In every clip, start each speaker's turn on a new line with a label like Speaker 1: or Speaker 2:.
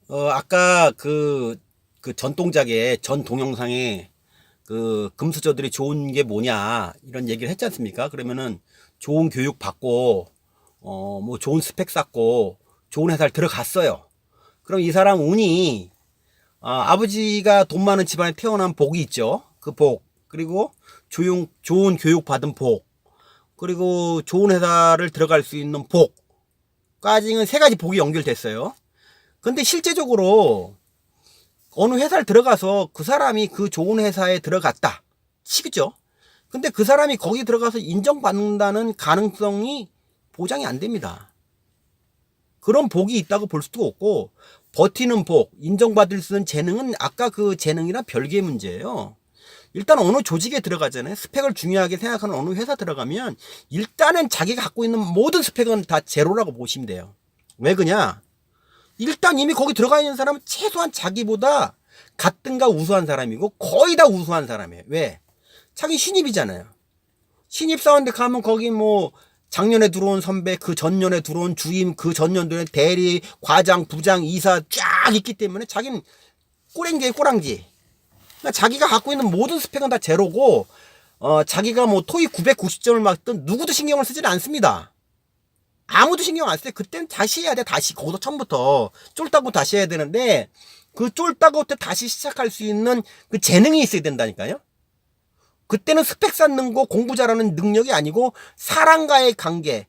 Speaker 1: 아까 그 전동작에 전 동영상에 그 금수저들이 좋은 게 뭐냐 이런 얘기를 했지 않습니까? 그러면은 좋은 교육 받고 뭐 좋은 스펙 쌓고 좋은 회사를 들어갔어요. 그럼 이 사람 운이 아버지가 돈 많은 집안에 태어난 복이 있죠. 그 복, 그리고 좋은 교육 받은 복, 그리고 좋은 회사를 들어갈 수 있는 복까지는 세 가지 복이 연결됐어요. 근데 실제적으로 어느 회사를 들어가서 그 사람이 그 좋은 회사에 들어갔다 치죠. 근데 그 사람이 거기 들어가서 인정받는다는 가능성이 보장이 안 됩니다. 그런 복이 있다고 볼 수도 없고, 버티는 복, 인정받을 수 있는 재능은 아까 그 재능이랑 별개의 문제예요. 일단 어느 조직에 들어가잖아요. 스펙을 중요하게 생각하는 어느 회사 들어가면 일단은 자기가 갖고 있는 모든 스펙은 다 제로라고 보시면 돼요. 왜 그냐? 일단 이미 거기 들어가 있는 사람은 최소한 자기보다 같든가 우수한 사람이고 거의 다 우수한 사람이에요. 왜? 자기 신입이잖아요. 신입사원들 가면 거기 뭐 작년에 들어온 선배, 그 전년에 들어온 주임, 그 전년도에 대리, 과장, 부장, 이사 쫙 있기 때문에 자기는 꼬랭지에 꼬랑지. 그러니까 자기가 갖고 있는 모든 스펙은 다 제로고, 자기가 뭐 토익 990점을 맞든 누구도 신경을 쓰지는 않습니다. 아무도 신경 안 써요. 그때는 다시 해야 돼. 다시 거기서 처음부터 쫄따고 다시 해야 되는데, 그 쫄따고 때 다시 시작할 수 있는 그 재능이 있어야 된다니까요. 그때는 스펙 쌓는 거 공부 잘하는 능력이 아니고 사람과의 관계,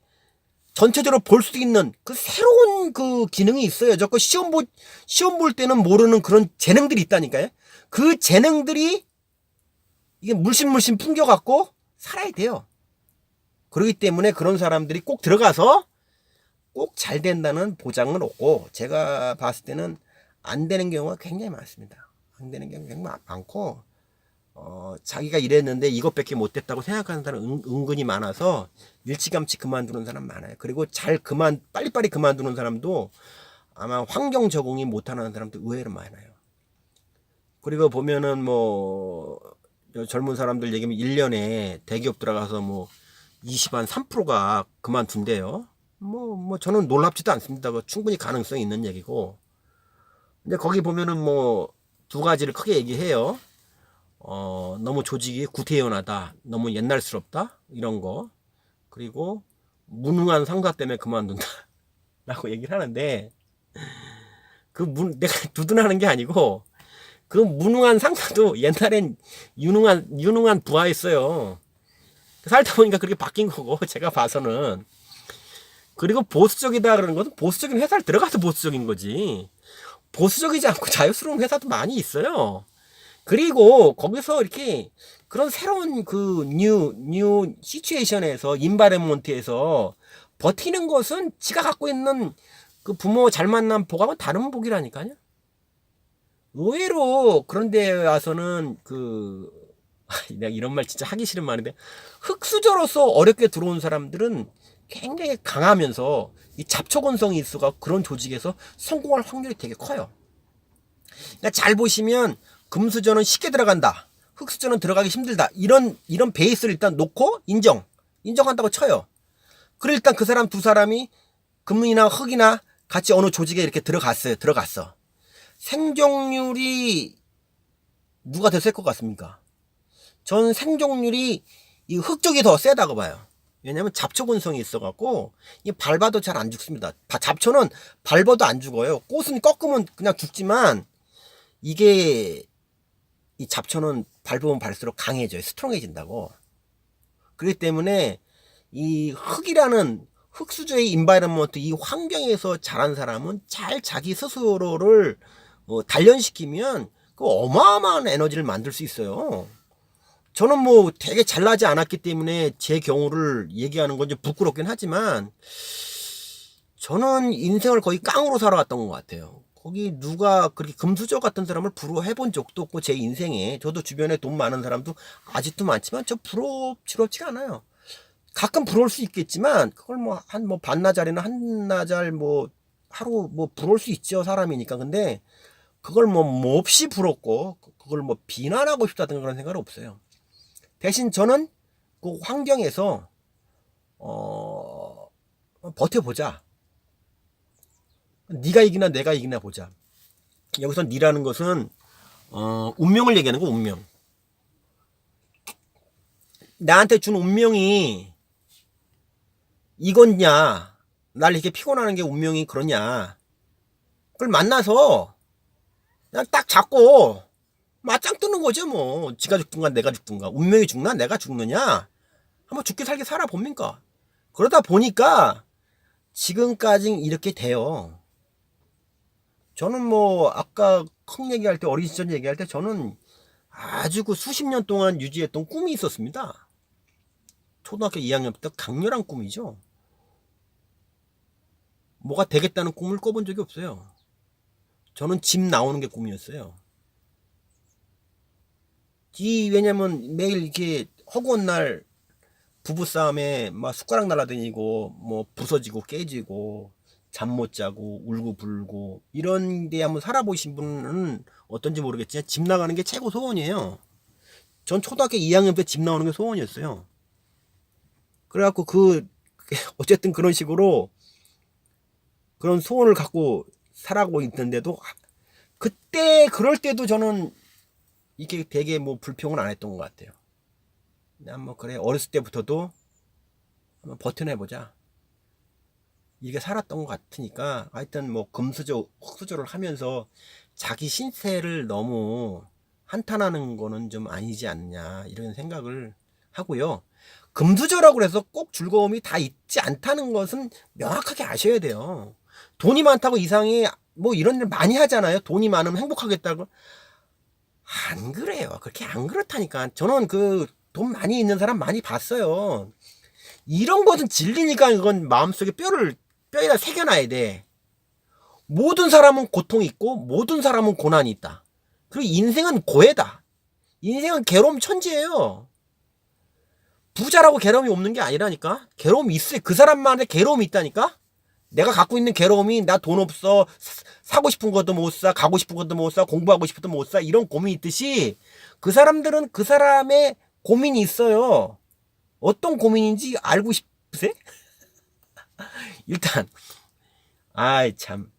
Speaker 1: 전체적으로 볼 수 있는 그 새로운 그 기능이 있어요. 저거 시험 볼 때는 모르는 그런 재능들이 있다니까요. 그 재능들이 이게 물씬 풍겨갖고 살아야 돼요. 그렇기 때문에 그런 사람들이 꼭 들어가서 꼭 잘 된다는 보장은 없고, 제가 봤을 때는 안 되는 경우가 굉장히 많습니다. 안 되는 경우가 굉장히 많고, 자기가 이랬는데 이것밖에 못됐다고 생각하는 사람 은근히 많아서 일찌감치 그만두는 사람 많아요. 그리고 빨리빨리 그만두는 사람도 아마 환경 적응이 못하는 사람도 의외로 많아요. 그리고 보면은 뭐 젊은 사람들 얘기하면 1년에 대기업 들어가서 뭐 20한 3%가 그만둔대요. 뭐 저는 놀랍지도 않습니다. 충분히 가능성이 있는 얘기고. 근데 거기 보면은 뭐 두 가지를 크게 얘기해요. 너무 조직이 구태연하다, 너무 옛날스럽다, 이런 거. 그리고 무능한 상사 때문에 그만둔다 라고 얘기를 하는데, 내가 두둔하는 게 아니고, 그 무능한 상사도 옛날엔 유능한 부하였어요. 살다 보니까 그렇게 바뀐 거고, 제가 봐서는. 그리고 보수적이다 그러는 것은 보수적인 회사를 들어가서 보수적인 거지, 보수적이지 않고 자유스러운 회사도 많이 있어요. 그리고 거기서 이렇게 그런 새로운 그 뉴 시츄에이션에서, 인바이러먼트에서 버티는 것은 지가 갖고 있는 그 부모 잘 만난 복하고 다른 복이라니까요. 의외로 그런데 와서는 내가 이런 말 진짜 하기 싫은 말인데, 흑수저로서 어렵게 들어온 사람들은 굉장히 강하면서 이 잡초건성이 있어가 그런 조직에서 성공할 확률이 되게 커요. 그러니까 잘 보시면 금수저는 쉽게 들어간다, 흑수저는 들어가기 힘들다, 이런 베이스를 일단 놓고 인정한다고 쳐요. 그래 일단 그 사람 두 사람이 금이나 흑이나 같이 어느 조직에 이렇게 들어갔어. 생존율이 누가 더 셀 것 같습니까? 전 생존율이 이 흑 쪽이 더 세다고 봐요. 왜냐면 잡초 근성이 있어갖고 이 밟아도 잘 안 죽습니다. 잡초는 밟아도 안 죽어요. 꽃은 꺾으면 그냥 죽지만, 이게 이 잡초는 밟으면 발수록 강해져요. 스트롱해진다고. 그렇기 때문에 이 흑수저의 인바이러먼트, 이 환경에서 자란 사람은 잘 자기 스스로를 단련시키면 그 어마어마한 에너지를 만들 수 있어요. 저는 뭐 되게 잘나지 않았기 때문에 제 경우를 얘기하는 건 좀 부끄럽긴 하지만, 저는 인생을 거의 깡으로 살아왔던 것 같아요. 거기 누가 그렇게 금수저 같은 사람을 부러워해본 적도 없고, 제 인생에 저도 주변에 돈 많은 사람도 아직도 많지만 저 부럽지가 않아요. 가끔 부러울 수 있겠지만 그걸 뭐 반나절이나 한나절 뭐 하루 뭐 부러울 수 있죠, 사람이니까. 근데 그걸 뭐 몹시 부럽고 그걸 뭐 비난하고 싶다든가 그런 생각은 없어요. 대신 저는 그 환경에서 버텨보자. 네가 이기나 내가 이기나 보자. 여기서 니라는 것은 운명을 얘기하는 거. 운명. 나한테 준 운명이 이건냐, 날 이렇게 피곤하는 게 운명이 그러냐, 그걸 만나서 그냥 딱 잡고 맞짱 뜨는 거죠. 뭐 지가 죽든가 내가 죽든가. 운명이 죽나 내가 죽느냐, 한번 죽게 살게 살아봅니까. 그러다 보니까 지금까지 이렇게 돼요. 저는 뭐 아까 큰 얘기할 때, 어린 시절 얘기할 때, 저는 아주 그 수십 년 동안 유지했던 꿈이 있었습니다. 초등학교 2학년 때 강렬한 꿈이죠. 뭐가 되겠다는 꿈을 꿔본 적이 없어요. 저는 집 나오는 게 꿈이었어요. 왜냐면 매일 이렇게 허구한 날 부부싸움에 막 숟가락 날아다니고 뭐 부서지고 깨지고 잠 못 자고 울고 불고 이런 데 한번 살아보신 분은 어떤지 모르겠지만 집 나가는 게 최고 소원이에요. 전 초등학교 2학년 때 집 나오는 게 소원이었어요. 그래갖고 어쨌든 그런 식으로 그런 소원을 갖고 살아가고 있는데도, 그때 그럴 때도 저는 이게 되게 뭐 불평을 안 했던 것 같아요. 그냥 뭐 그래, 어렸을 때부터도 한번 버텨내보자, 이게 살았던 것 같으니까. 하여튼 뭐 금수저 흑수저를 하면서 자기 신세를 너무 한탄하는 거는 좀 아니지 않냐, 이런 생각을 하고요. 금수저라고 해서 꼭 즐거움이 다 있지 않다는 것은 명확하게 아셔야 돼요. 돈이 많다고 이상이 뭐 이런 일 많이 하잖아요. 돈이 많으면 행복하겠다고. 안 그래요. 그렇게 안 그렇다니까. 저는 그 돈 많이 있는 사람 많이 봤어요. 이런 것은 진리니까 이건 마음속에 뼈에다 새겨놔야 돼. 모든 사람은 고통이 있고 모든 사람은 고난이 있다. 그리고 인생은 고해다. 인생은 괴로움 천지예요. 부자라고 괴로움이 없는 게 아니라니까. 괴로움이 있어요. 그 사람만의 괴로움이 있다니까. 내가 갖고 있는 괴로움이, 나 돈 없어, 사고 싶은 것도 못 사, 가고 싶은 것도 못 사, 공부하고 싶어도 못 사, 이런 고민이 있듯이 그 사람들은 그 사람의 고민이 있어요. 어떤 고민인지 알고 싶으세요? 일단 아이 참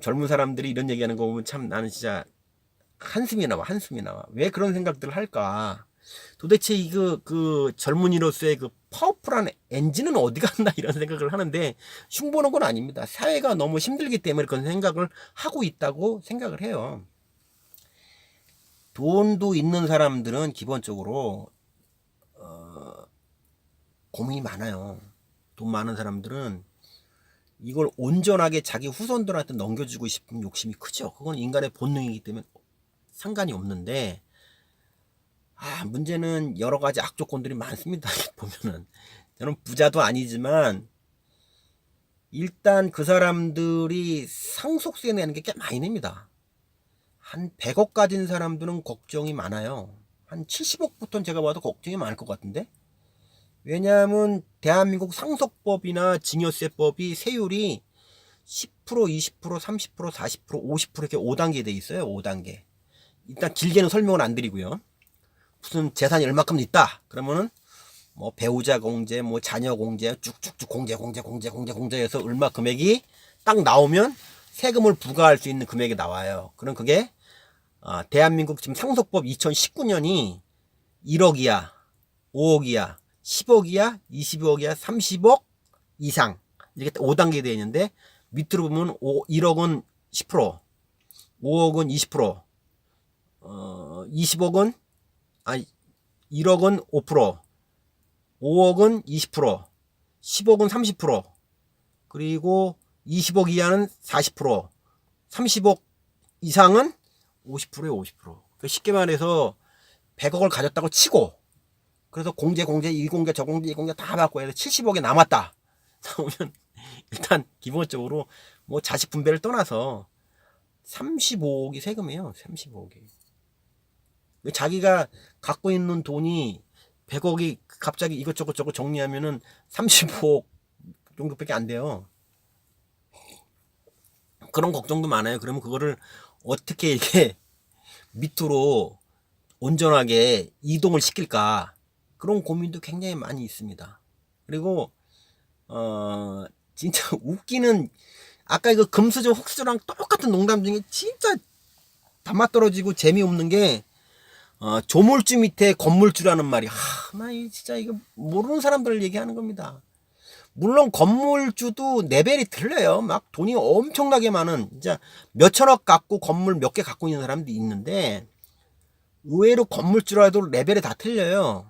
Speaker 1: 젊은 사람들이 이런 얘기하는 거 보면 참 나는 진짜 한숨이 나와. 왜 그런 생각들을 할까? 도대체 그 젊은이로서의 그 파워풀한 엔진은 어디 갔나, 이런 생각을 하는데 흉보는 건 아닙니다. 사회가 너무 힘들기 때문에 그런 생각을 하고 있다고 생각을 해요. 돈도 있는 사람들은 기본적으로 고민이 많아요. 돈 많은 사람들은 이걸 온전하게 자기 후손들한테 넘겨주고 싶은 욕심이 크죠. 그건 인간의 본능이기 때문에 상관이 없는데, 문제는 여러 가지 악조건들이 많습니다. 보면은 저는 부자도 아니지만 일단 그 사람들이 상속세 내는 게 꽤 많이 냅니다. 한 100억 가진 사람들은 걱정이 많아요. 한 70억부터는 제가 봐도 걱정이 많을 것 같은데. 왜냐하면 대한민국 상속법이나 증여세법이 세율이 10%, 20%, 30%, 40%, 50% 이렇게 5단계 돼 있어요. 5단계. 일단 길게는 설명을 안 드리고요. 무슨 재산이 얼마큼 있다 그러면은 뭐 배우자 공제, 뭐 자녀 공제, 쭉쭉쭉 공제해서 얼마 금액이 딱 나오면 세금을 부과할 수 있는 금액이 나와요. 그럼 그게 대한민국 지금 상속법 2019년이 1억이야, 5억이야, 10억이야, 20억이야, 30억 이상, 이렇게 5단계 되어 있는데, 밑으로 보면 1억은 10%, 5억은 20%, 20억은 1억은 5%, 5억은 20%, 10억은 30%, 그리고 20억 이하는 40%, 30억 이상은 50%에 50%. 그러니까 쉽게 말해서 100억을 가졌다고 치고, 그래서 공제, 이 공제, 저 공제, 이 공제 다 받고 해서 70억이 남았다. 나오면 일단 기본적으로 뭐 자식 분배를 떠나서 35억이 세금이에요. 35억이. 자기가 갖고 있는 돈이 100억이 갑자기 이것저것 정리하면은 35억 정도밖에 안 돼요. 그런 걱정도 많아요. 그러면 그거를 어떻게 이렇게 밑으로 온전하게 이동을 시킬까, 그런 고민도 굉장히 많이 있습니다. 그리고 진짜 웃기는, 아까 이거 금수저 흙수저랑 똑같은 농담 중에 진짜 단맛 떨어지고 재미없는 게 조물주 밑에 건물주라는 말이 나 진짜 이거 모르는 사람들 얘기하는 겁니다. 물론 건물주도 레벨이 틀려요. 막 돈이 엄청나게 많은 진짜 몇천억 갖고 건물 몇 개 갖고 있는 사람도 있는데 의외로 건물주라도 레벨이 다 틀려요.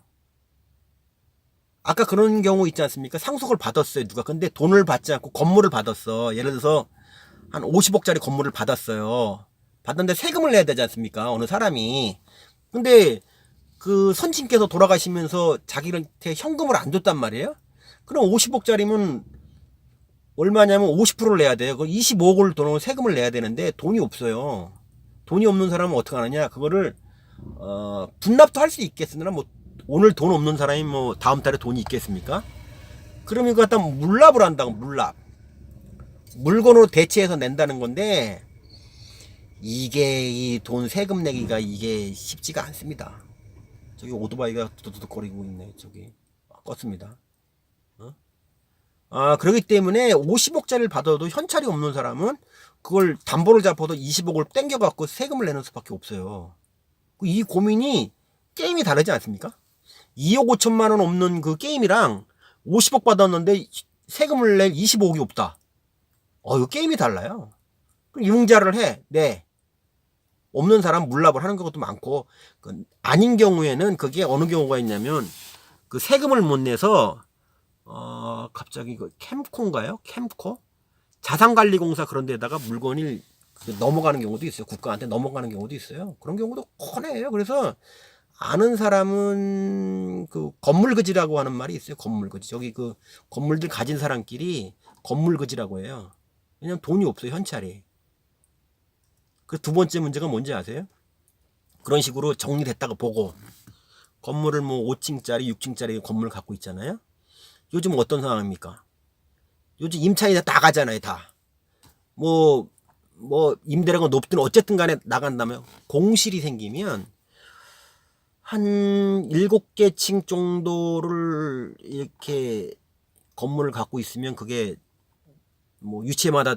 Speaker 1: 아까 그런 경우 있지 않습니까? 상속을 받았어요, 누가. 근데 돈을 받지 않고 건물을 받았어. 예를 들어서 한 50억짜리 건물을 받았어요. 받았는데 세금을 내야 되지 않습니까? 어느 사람이. 근데 그 선친께서 돌아가시면서 자기한테 현금을 안 줬단 말이에요? 그럼 50억짜리면 얼마냐면 50%를 내야 돼요. 그 25억을 돈을 세금을 내야 되는데 돈이 없어요. 돈이 없는 사람은 어떻게 하느냐? 그거를 분납도 할 수 있겠으나 뭐 오늘 돈 없는 사람이 뭐 다음 달에 돈이 있겠습니까? 그러면 이거 갖다 물납을 한다고. 물납, 물건으로 대체해서 낸다는 건데 이게 이 돈 세금 내기가 이게 쉽지가 않습니다. 저기 오토바이가 두두둑거리고 있네. 저기 껐습니다. 그렇기 때문에 50억짜리를 받아도 현찰이 없는 사람은 그걸 담보를 잡아도 20억을 땡겨갖고 세금을 내는 수밖에 없어요. 이 고민이 게임이 다르지 않습니까? 2억 5천만 원 없는 그 게임이랑 50억 받았는데 세금을 낼 25억이 없다. 이거 게임이 달라요. 그럼 융자를 해. 네. 없는 사람 물납을 하는 것도 많고, 아닌 경우에는 그게 어느 경우가 있냐면, 그 세금을 못 내서, 갑자기 그 캠코인가요? 캠코? 자산관리공사 그런 데다가 물건이 넘어가는 경우도 있어요. 국가한테 넘어가는 경우도 있어요. 그런 경우도 뻔해요. 그래서, 아는 사람은 그 건물거지라고 하는 말이 있어요. 건물거지. 저기 그 건물들 가진 사람끼리 건물거지라고 해요. 왜냐면 돈이 없어요. 현찰이. 그 두 번째 문제가 뭔지 아세요? 그런 식으로 정리됐다고 보고 건물을 뭐 5층짜리 6층짜리 건물 갖고 있잖아요. 요즘 어떤 상황입니까? 요즘 임차인이 다 나가잖아요. 다 뭐 임대료가 높든 어쨌든 간에 나간다면 공실이 생기면 한 7개 층 정도를 이렇게 건물을 갖고 있으면 그게 뭐 유치마다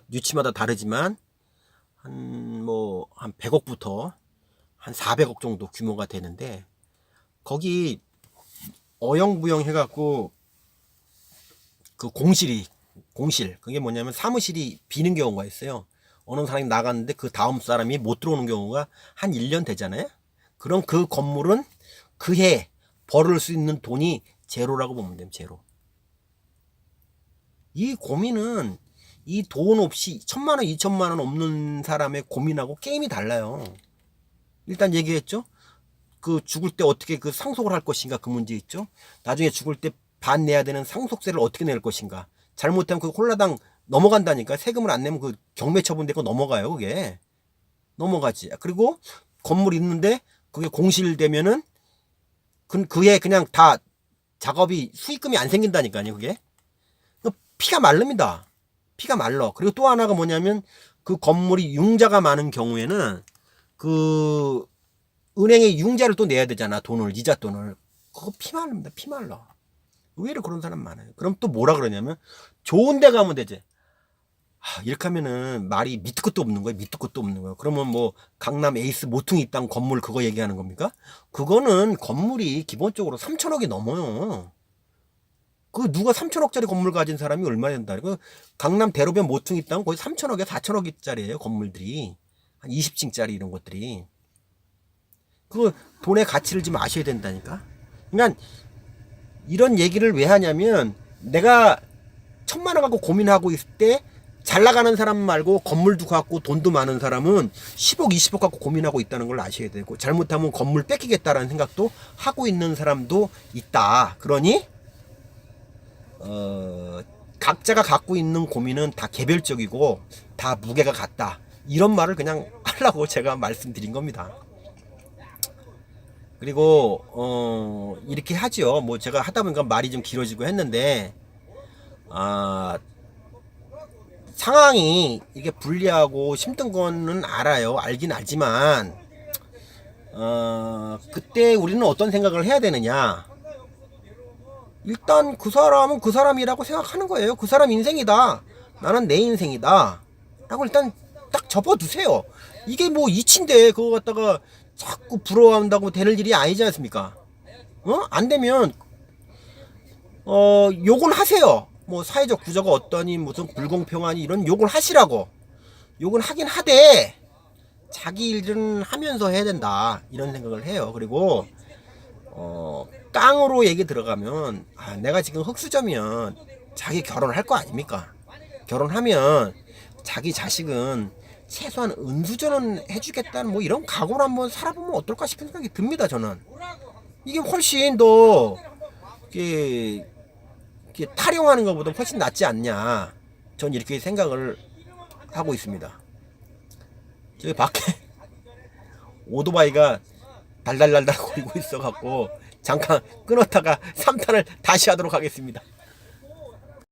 Speaker 1: 다르지만 한 100억부터 한 400억 정도 규모가 되는데 거기 어영부영 해갖고 그 공실 그게 뭐냐면 사무실이 비는 경우가 있어요. 어느 사람이 나갔는데 그 다음 사람이 못 들어오는 경우가 한 1년 되잖아요. 그럼 그 건물은 그해 벌을 수 있는 돈이 제로라고 보면 됩니다. 제로. 이 고민은 이 돈 없이 1,000만 원, 2,000만 원 없는 사람의 고민하고 게임이 달라요. 일단 얘기했죠. 그 죽을 때 어떻게 그 상속을 할 것인가 그 문제 있죠. 나중에 죽을 때 반 내야 되는 상속세를 어떻게 낼 것인가. 잘못하면 그 홀라당 넘어간다니까. 세금을 안 내면 그 경매 처분되고 넘어가요. 그게 넘어가지. 그리고 건물 있는데 그게 공실되면은 그게 그냥 다 작업이 수익금이 안 생긴다니까요. 그게 피가 마릅니다. 피가 말라. 그리고 또 하나가 뭐냐면 그 건물이 융자가 많은 경우에는 그 은행에 융자를 또 내야 되잖아. 돈을, 이자 돈을. 그거 피 말릅니다. 피 말라. 의외로 그런 사람 많아요. 그럼 또 뭐라 그러냐면 좋은 데 가면 되지. 이렇게 하면은 말이 밑도 끝도 없는 거예요. 밑도 끝도 없는 거예요. 그러면 뭐 강남 에이스 모퉁이 땅 건물 그거 얘기하는 겁니까? 그거는 건물이 기본적으로 3천억이 넘어요. 그 누가 3천억짜리 건물 가진 사람이 얼마 된다. 그 강남 대로변 모퉁이 땅 거의 3천억에 4천억짜리예요. 건물들이 한 20층짜리 이런 것들이. 그 돈의 가치를 좀 아셔야 된다니까. 그러니까 이런 얘기를 왜 하냐면 내가 1,000만 원 갖고 고민하고 있을 때 잘 나가는 사람 말고 건물도 갖고 돈도 많은 사람은 10억 20억 갖고 고민하고 있다는 걸 아셔야 되고 잘못하면 건물 뺏기겠다라는 생각도 하고 있는 사람도 있다. 그러니 각자가 갖고 있는 고민은 다 개별적이고 다 무게가 같다. 이런 말을 그냥 하려고 제가 말씀드린 겁니다. 그리고 이렇게 하죠. 뭐 제가 하다 보니까 말이 좀 길어지고 했는데 상황이 이게 불리하고 힘든 거는 알아요. 알긴 알지만 그때 우리는 어떤 생각을 해야 되느냐. 일단 그 사람은 그 사람이라고 생각하는 거예요. 그 사람 인생이다. 나는 내 인생이다. 라고 일단 딱 접어두세요. 이게 뭐 이치인데 그거 갖다가 자꾸 부러워한다고 되는 일이 아니지 않습니까? 안 되면 욕은 하세요. 뭐 사회적 구조가 어떠니 무슨 불공평하니 이런 욕을 하시라고. 욕은 하긴 하되 자기 일은 하면서 해야 된다 이런 생각을 해요. 그리고 깡으로 얘기 들어가면 내가 지금 흑수저면 자기 결혼할 거 아닙니까? 결혼하면 자기 자식은 최소한 은수저는 해주겠다는 뭐 이런 각오로 한번 살아보면 어떨까 싶은 생각이 듭니다. 저는 이게 훨씬 더 이게 타령하는 것보다 훨씬 낫지 않냐. 전 이렇게 생각을 하고 있습니다. 저기 밖에 오토바이가 달달달달 거리고 있어갖고 잠깐 끊었다가 3탄을 다시 하도록 하겠습니다.